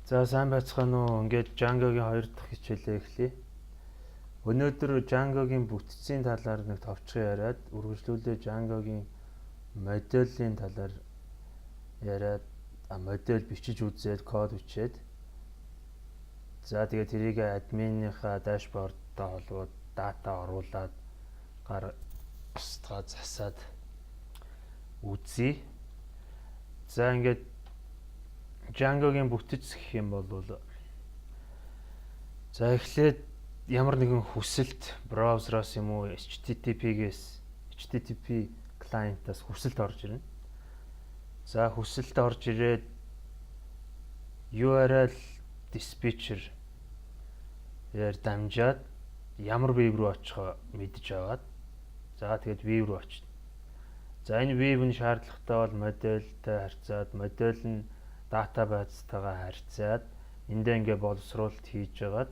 За сайн байцгаана уу. Ингээд Django-гийн 2 дахь хичээлээ эхлэе. Өнөөдөр Django-гийн бүтцийн талаар нэг товчхон яриад, үргэлжлүүлээ Django-гийн моделийн талаар яриад, модель бичиж үзээд, код бичээд. За тэгээд тэрийг админийнхаа дашбордтой холбоод дата оруулаад гар устгаа засаад үзье. За ингээд Django-гийн бүтэц гэх юм бол за эхлээд ямар нэгэн хүсэлт браузераас юм уу HTTP клиентаас хүсэлт орж ирнэ. За хүсэлт орж ирээд URL dispatcher яар дамжаад ямар веб руу очихоо мэдж аваад за тэгээд веб руу очно. За энэ веб-ийн шаардлагатай бол модельтэй харьцаад модель нь датабайзтайгаа харьцаад эндээ ингээ боловсруулалт хийж агаад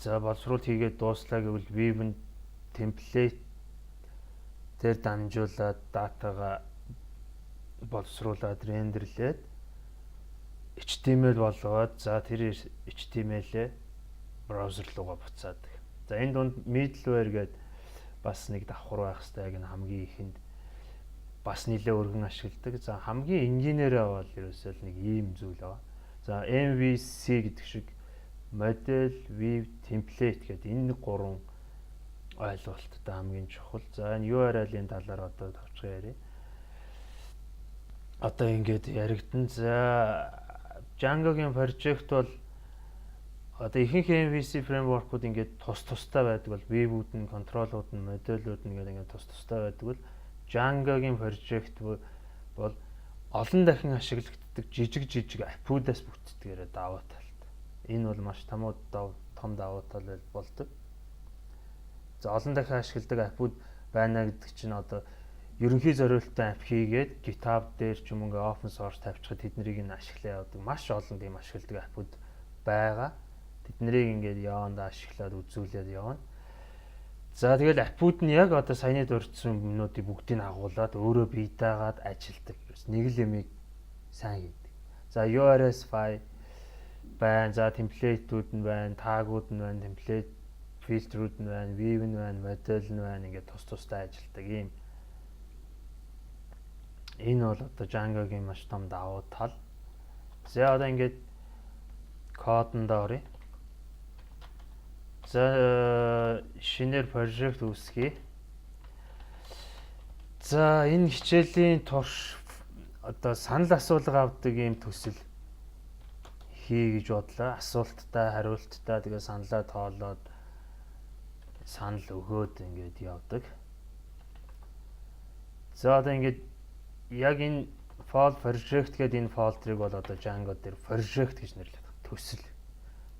за боловсруулалт хийгээд дууслаа гэвэл веб нь темплейт дээр дамжуулаад датагаа боловсруулад рендерлээд HTML болгоод за тэр HTML-ээ браузер руугаа буцаад. За энэ дунд middleware гэдэг бас нэг давхар байх хэрэгтэй. Яг нь хамгийн ихэнд бас нэлээ өргөн ашигладаг. За хамгийн энгийнээрээ бол ерөөсөө л нэг ийм зүйл байгаа. За MVC гэдэг шиг model, view, template гэдэг энэ гурван ойлголттой хамгийн чухал. За энэ URL-ийн талаар одоо товчхон ярив. Одоо ингээд яригдана. За Django-гийн project бол одоо ихэнх MVC framework-ууд ингээд тустай байдаг бол вебүүд нь, контролууд нь, модулууд нь гэдэг ингээд тустай байдаг бол Django-гийн project бол олон дахин ашиглагддаг жижиг аппуудаас бүтдгээр давуу талтай. Энэ бол маш том давуу тал болдог. За олон дахин ашигладаг аппууд байна гэдэг чинь одоо ерөнхий зориулалттай апп хийгээд GitHub дээр ч юм уу ингээ open source тавьчихад тэднийг нь ашиглаа явдаг. Маш олон тийм ашигладаг аппууд байгаа. Тэднийг ингээд явандаа ашиглаад үзүүлээд явна. За тэгэл аппууд нь яг одоо саяны дурдсан юмнуудыг бүгдийг агуулад өөрөө бие даагаад ажилдаг. Нэг л юмыг сайн хийдэг. За URS file байна, за темплейтүүд нь байна, тагууд нь байна, темплейт фильтрүүд нь байна, view нь байна, модель нь байна, ингээд тустай ажилдаг юм. Энэ бол одоо Django-гийн маш том давуу тал. За одоо ингээд кодонд оръё. За шинээр project үүсгэе. За энэ хичээлийн турш одоо санал асуулга авдаг ийм төсөл хий гэж бодлоо. Асуулттай, хариулттай тэгээ саналаа тоолоод санал өгөөд ингээд явдаг. За одоо ингээд яг энэ file project гэдэг энэ фолдерыг бол одоо Django дээр project гэж нэрлэдэг. Төсөл.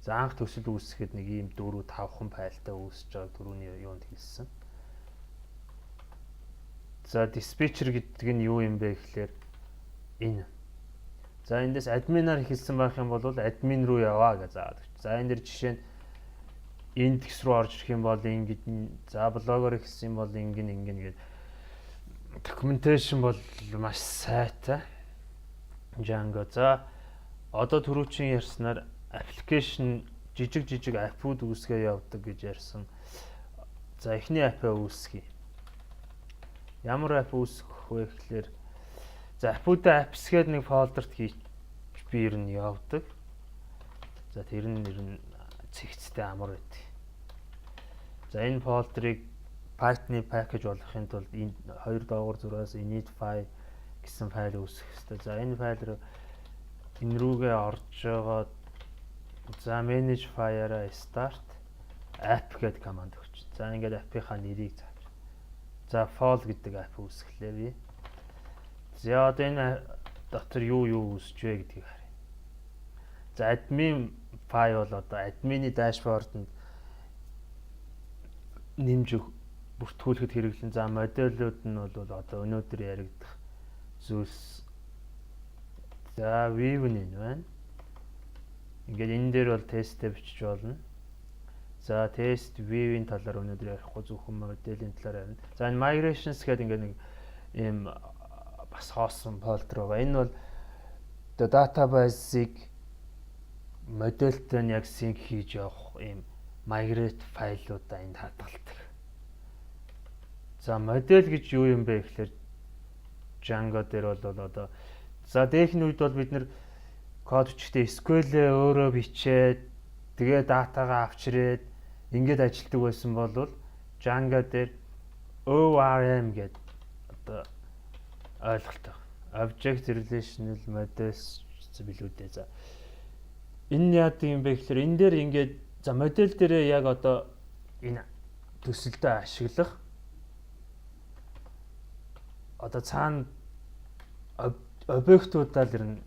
За анх төсөл үүсгэхэд нэг ийм 4-5хан файлтай үүсэж байгаа түрүүний юунд хэлсэн. За dispatcher гэдэг нь юу юм бэ гэхээр энэ. За эндээс админаар хэлсэн байх юм бол админ руу яваа гэж заадаг. За энэ дэр жишээ нь индекс руу орж ирэх юм бол ингэж за блогоор хэлсэн бол ингэн гэдэг. Documentation бол маш сайтай. Django. За одоо түрүүчийн ярьснаар application жижиг аппууд үүсгээ явдаг гэж ярьсан. За эхний аппаа үүсгэе. Ямар апп үүсгэх вэ гэхээр за аппуудаа apps гэдэг нэг фолдерт хийж би ер нь явдаг. За тэр нь цэгцтэй амар байдаг. За энэ фолдерыг Python-ы package болгохын тулд энэ 2 доогуур зураас init file гэсэн файл үүсгэх хэрэгтэй. За энэ файл руу энэ рүүгээ орж байгаа. За manage file-аа start app гэдэг команд өгч. За ингээд app-ийнхаа нэрийг зааж. За fall гэдэг app үүсгэлээ би. За одоо энэ дотор юу үүсэж вэ гэдгийг харъя. За admin file бол одоо admin-ийн дашбордонд нэмж бүртгүүлэхэд хэрэглэн. За модулууд нь бол одоо өнөөдөр яригдах зүйлс. За view нь байна. Ингээд энэ дээр бол тесттэй бичиж болно. За тест view-ийн талаар өнөөдөр ярихгүй зөвхөн моделийн талаар ярина. За энэ migrations гэдэг ингээд нэг ийм бас хоосон фолдер байгаа. Энэ бол одоо database-ыг модельтэй нь яг sync хийж явах ийм migrate файлуудаа энд хадгалдаг. За модель гэж юу юм бэ гэхээр Django дээр бол одоо за дээхний үед бол бид нэр код өчтөө SQL-ээ өөрөө бичээд тэгээ датагаа авчирээд ингээд ажилтдаг байсан бол Django дээр ORM гэдэг одоо ойлголт байна. Object Relational Models билүү дээ. За энэ яадаг юм бэ гэхээр энэ дээр ингээд за модель дээрээ яг одоо энэ төсөлдөө ашиглах одоо цаана объектуудаар ирнэ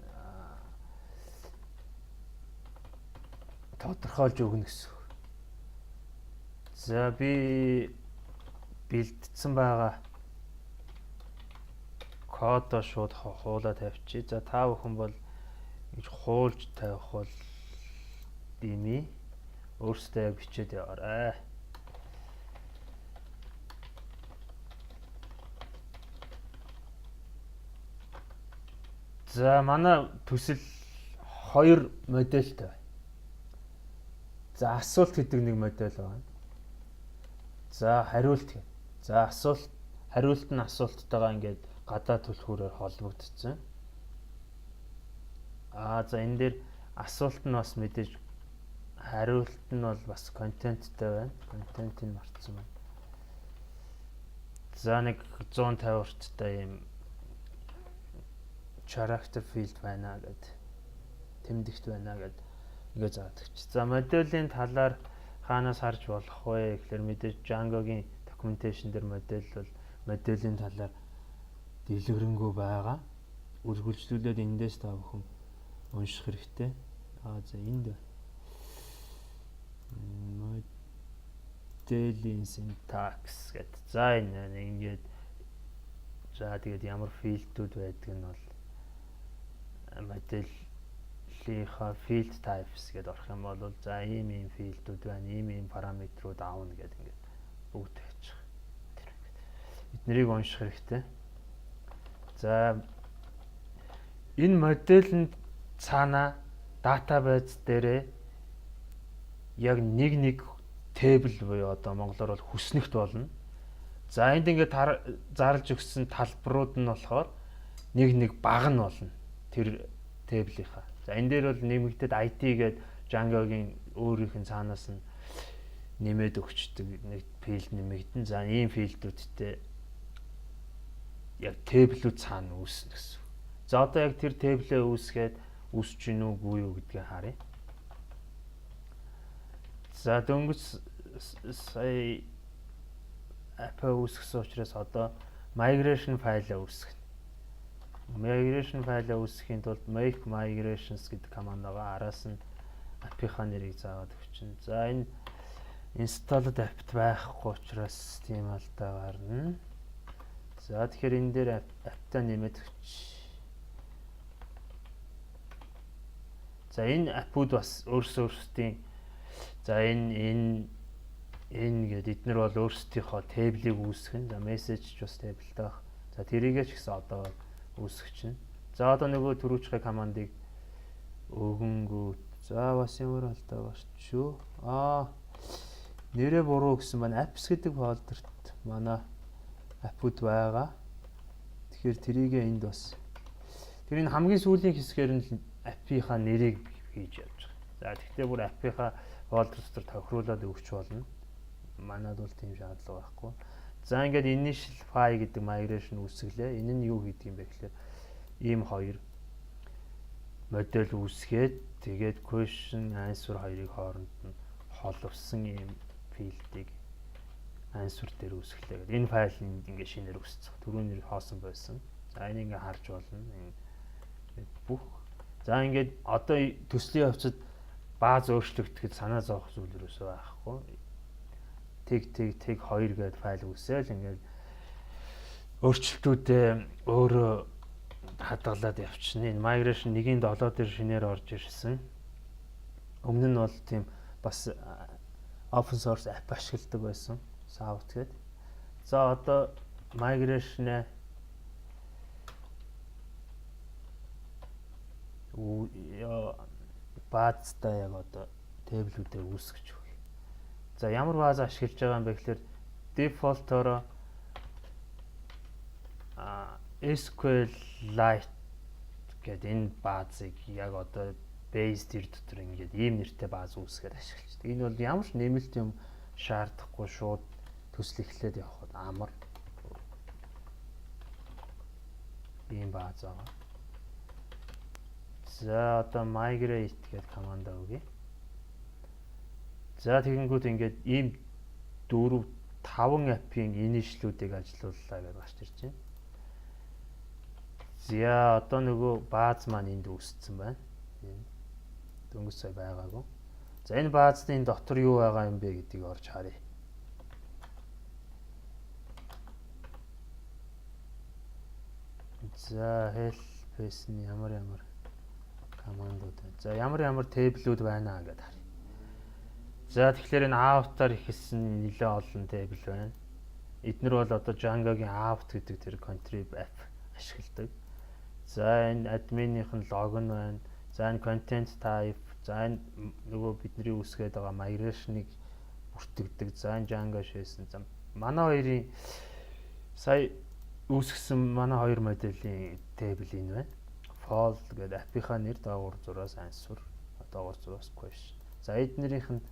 тодорхойлж өгнө гэсэн. За би бэлдсэн байгаа кодоо шууд хуулаад тавьчих. За та бүхэн бол ингэж хуулж тавих бол дими өөрсдөө яг бичээд яваарай. За манай төсөл 2 модельтэй байна. За асуулт гэдэг нэг модель байна. За хариулт гэх. За хариулт нь асуулттайгаа ингээд гадаад түлхүүрээр холбогдсон. За энэ дээр асуулт нь бас мэдээж хариулт нь бол бас контенттэй байна. Контентыг марцсан байна. За нэг 150 орчтой юм character field байна гэд тэмдэгт байна гэд ингээ заадаг чи. За моделийн талаар хаанаас харж болох вэ гэхээр мэдээж Django-гийн documentation дээр модель бол моделийн талаар дэлгэрэнгүй байгаа. Үргэлжлүүлээд эндээс та бүхэн унших хэрэгтэй. За энд моделийн syntax гэдэг. За энэ ингээд за тэгээд ямар филдүүд байдаг нь бол модельийнхаа field types гэдээ орох юм бол за ийм филдүүд байна, ийм параметрууд аавна гэдэг ингээд бүгд тавьчих. Эднэрийг унших хэрэгтэй. За энэ модельд цаана database дээрээ яг нэг тейбл буюу одоо монголоор бол хүснэгт болно. За энд ингээд зарлж өгсөн талбарууд нь болохоор нэг баг нь болно. Тэр тейблийнхаа. За энэ дээр бол нэмэгдээд ID гээд Django-гийн өөрийнх нь цаанаас нь нэмээд өгчдөг нэг филд нэмэгдэн. За ийм филдүүдтэй яг тейблүүд цаана үүснэ гэсэн. За одоо яг тэр тейблээ үүсгээд үүсч гин үгүй юу гэдгийг харъя. За дөнгөж сая app үүсгэсэн учраас одоо migration файлаа үүсгэнэ. Migration файлаа үүсгэхийн тулд make migrations гэдэг команд байгаа. Араас нь app-ийнхаа нэрийг заавал өгчин. За энэ installed app байхгүй учраас тийм алдаа гарна. За тэгэхээр энэ дээр app-таа нэмээд өгч. За энэ app-ууд бас өөрсдийн за энэ гэдэг эднэр бол өөрсдийнхөө тейблийг үүсгэн. За message ч бас тейблтэй байх. За тэрийгээ ч гэсэн одоо үүсгэж байна. За одоо нөгөө түрүүчхай командыг өгөнгүү. За бас ямар алдаа гарч юу? Нэрээ буруу гэсэн байна. Apps гэдэг фолдерт манай app-ууд байгаа. Тэгэхээр тэрийгээ энд бас тэр энэ хамгийн сүүлийн хэсгээр нь app-ийнхаа нэрийг хийж явж байгаа. За тэгтээ бүр app-ийнхаа фолдер дотор тохируулаад өгч болно. Манайд бол тийм шаардлага байхгүй. За ингээд initial file гэдэг migration үүсгэлээ. Энэ нь юу гэдэг юм бэ гэхээр ийм хоёр модель үүсгээд тэгээд question answer хоёрыг хооронд нь холбосон ийм филдийг answer дээр үүсгэлээ гэдэг. Энэ файл ингээд шинээр үүсцэх. Түрүүний хоосон байсан. За энийг ингээд харж болно. Ингээд бүх. За ингээд одоо төслийн явцад бааз өөрчлөгдөхэд санаа зовох зүйл юусоо байхгүй. Тэг 2 гэдэг файл үүсэл ингээд өөрчлөлтүүдээ өөрөө хадгалаад явчихна. Энэ migration 1.7 дээр шинээр орж ирсэн. Өмнө нь бол тийм бас open source app ашигладаг байсан. South гэдэг. За одоо migration баазтай яг одоо тейблүүдээ үүсгэж байна. За ямар бааз ашиглаж байгаа юм бэ гэхээр дефолтороо SQLite гэдэг энэ баазыг яг одоо base тэр дотор ингээд ийм нэртэй бааз үүсгээд ашиглаж байна. Энэ бол ямар ч нэмэлт юм шаардахгүй шууд төсөл эхлээд явхад амар ийм бааз байгаа. За одоо migrate гэдэг команд өгье. За тэгэнгүүт ингээд ийм 4 5 апп-ийн инишлүүдийг ажилууллаа гэж гарч ирж байна. За одоо нөгөө бааз маань энд үүссэн байна. Энэ дөнгөж сая байгаагүй. За энэ баазны дотор юу байгаа юм бэ гэдгийг орж харъя. За help-ийн ямар командууд байна. За ямар тейблүүд байна гэдээ харъя. За тэгэхээр энэ out-аар ихэлсэн нэлээд олон тейбл байна. Эднэр бол одоо Django-гийн out гэдэг тэр contrib app ашигладаг. За энэ админийнх нь логин байна. За энэ content type, за энэ нөгөө бидний үүсгээд байгаа migration-ыг бүртгэдэг. За энэ Django шийсэн. За манай хоёрын сая үүсгэсэн манай хоёр моделийн тейбл энэ байна. Fold гэдэг аппийнхаа нэр доогуур зураас answer, доогуур зураас question. За эднэрийнх нь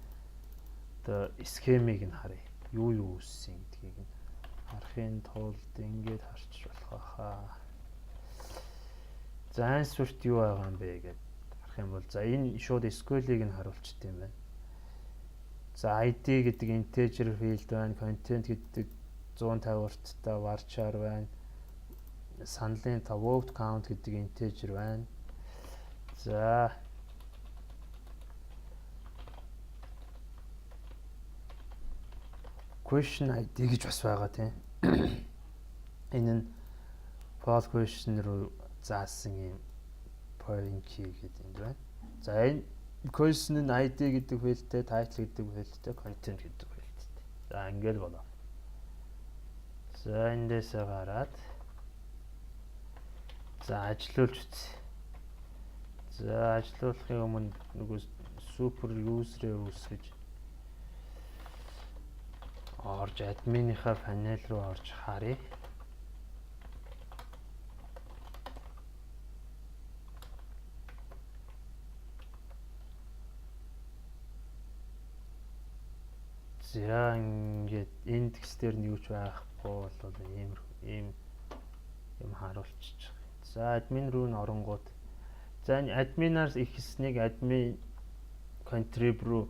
одоо схемийг нь харъя. Юу үүссэн гэдгийг нь харахын тулд ингэж харчих болох хаа. За answer-т юу байгаа юм бэ гэдээ харах юм бол за энэ шууд SQL-ийг нь харуулчихдээ юм байна. За ID гэдэг integer field байна, content гэдэг 150-тай varchar байна. Саналын vote count гэдэг integer байна. За question ID гэж бас байгаа тийм. Энэ нь poll question руу заасан юм point key гэдэг юм байна. За энэ question нь ID гэдэг филдтэй, title гэдэг филдтэй, content гэдэг филдтэй. За ингээл болоо. За эндээсээ гараад за ажилуулж үзье. За ажилуулахын өмнө нөгөө супер юзерээ үүсгэж орж админийнхаа панел руу орж харъя. За ингээд индекс дээр нь юу ч байхгүй бол ийм юм харуулчих. За админ руу н оронгууд. За энэ админаар ихснийг админ contrib руу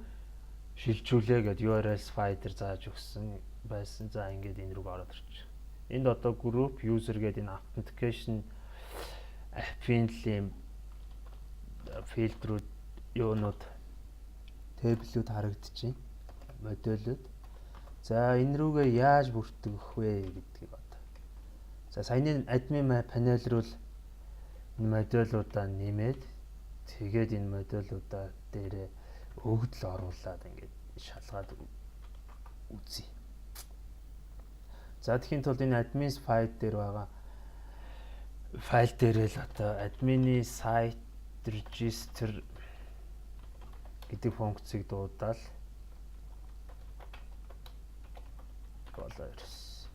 шилжүүлээ гэдэг URL spider зааж өгсөн байсан. За ингээд энэ рүү ороод ирчих. Энд одоо group user гэдэг энэ authentication app-ийн юм фильтрүүд юунууд тэблүүд харагдчихээн. Модулүүд. За энэ рүүгээ яаж бүртгэх вэ гэдгийг одоо. За саяны админ панел руу энэ модулуудаа нэмээд тэгээд энэ модулуудаа дээрээ өгдөл оруулаад ингээд шалгаад үзье. За тэгэхээр тулд энэ admin file дээр байгаа файл дээрээ л одоо admin site register гэдэг функцийг дуудаад болоо ирсэн.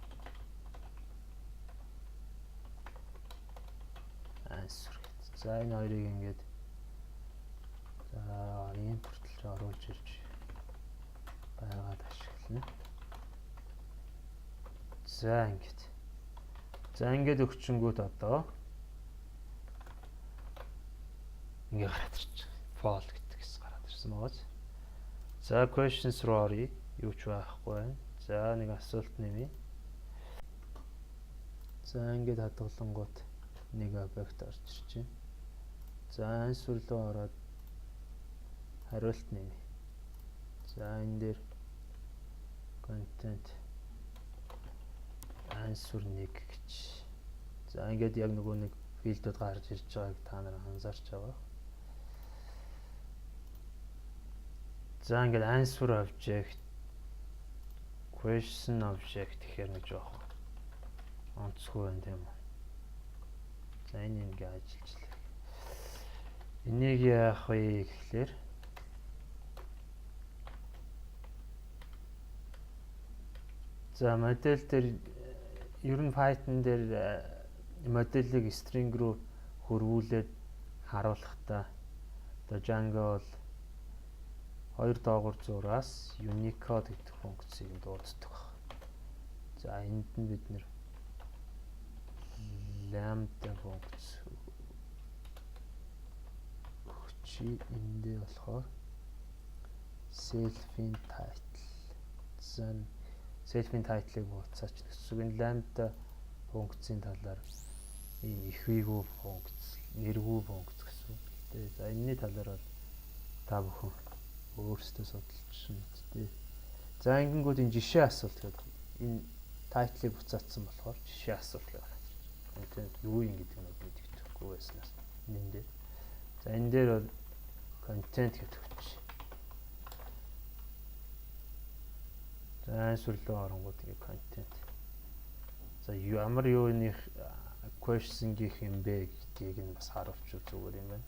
Answer. За энэ хоёрыг ингээд за импорт руу оруулж ирж байгаад ашиглана. За ингээд. За ингээд өгчөнгүүт одоо ингээд гараад ирчих. Fall гэдэг хэсэг гараад ирсэн байгаа. За questions руу оръё. Юу ч байхгүй байна. За нэг асуулт нэмье. За ингээд хадгалангууд нэг объект орж ирж байна. За answer руу ороод хариулт нэмье. За энэ дээр content answer 1 гэж. За ингээд яг нөгөө нэг филдүүд гарч ирж байгааг та нар анзаарч байгаа. За ингээд answer object, question object гэхээр нэг жоох онцгүй байна тийм үү. За энэ ингээ ажиллажлаа. Энийг яах вэ гэхлээр за модель дээр ер нь Python дээр модельийг string руу хөрвүүлээд харуулахдаа одоо Django бол хоёр доогуур зураас Unicode гэдэг функцийг дууддаг байна. За энд нь бид нэр lambda функц өгчий. Эндээ болохоор self-in title. За self-in title-ыг буцаач гэсэн. Энэ lambda функцийн талаар ийм ихвийгүү функц, нэрвүү функц гэсэн. За энэний талаар бол та бүхэн өөрсдөө судалж мэдтэй. За ингэнгүүт энэ жишээ асуулт гэдэг. Энэ title-ыг буцаацсан болохоор жишээ асуулт байна. Контент юу юм гэдэг нь мэддэхгүй байснаас энэ дээр. За энэ дээр бол контент гэдэг хүч. За ансварлуу оронгууд ингэ контент. За ямар юуны question-ийн юм бэ гэдгийг нь бас харуулчих зүгээр юм байна.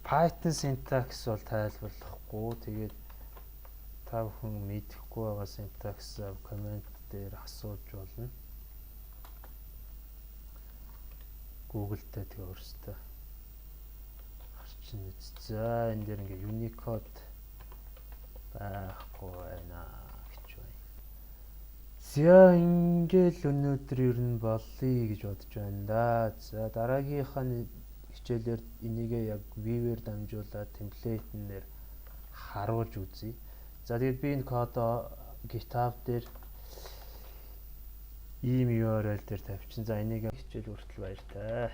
Python syntax бол тайлбарлахгүй. Тэгээд та бүхэн мэдэхгүй байгаа syntax comment дээр асууж болно. Google дээр тэгээ өөрсдөө харчин үз. За энэ дээр ингээ Unicode байхгүй байна гэж байна. За ингээл өнөөдөр ер нь болъё гэж бодож байна да. За дараагийнхаа хичээлээр энийгээ яг view-ээр дамжуулаад template-нээр харуулж үзье. За тэгээд би энэ кодоо GitHub дээр ийм URL дээр тавьчихсан. За энийг хичээл хүртэл баяртай.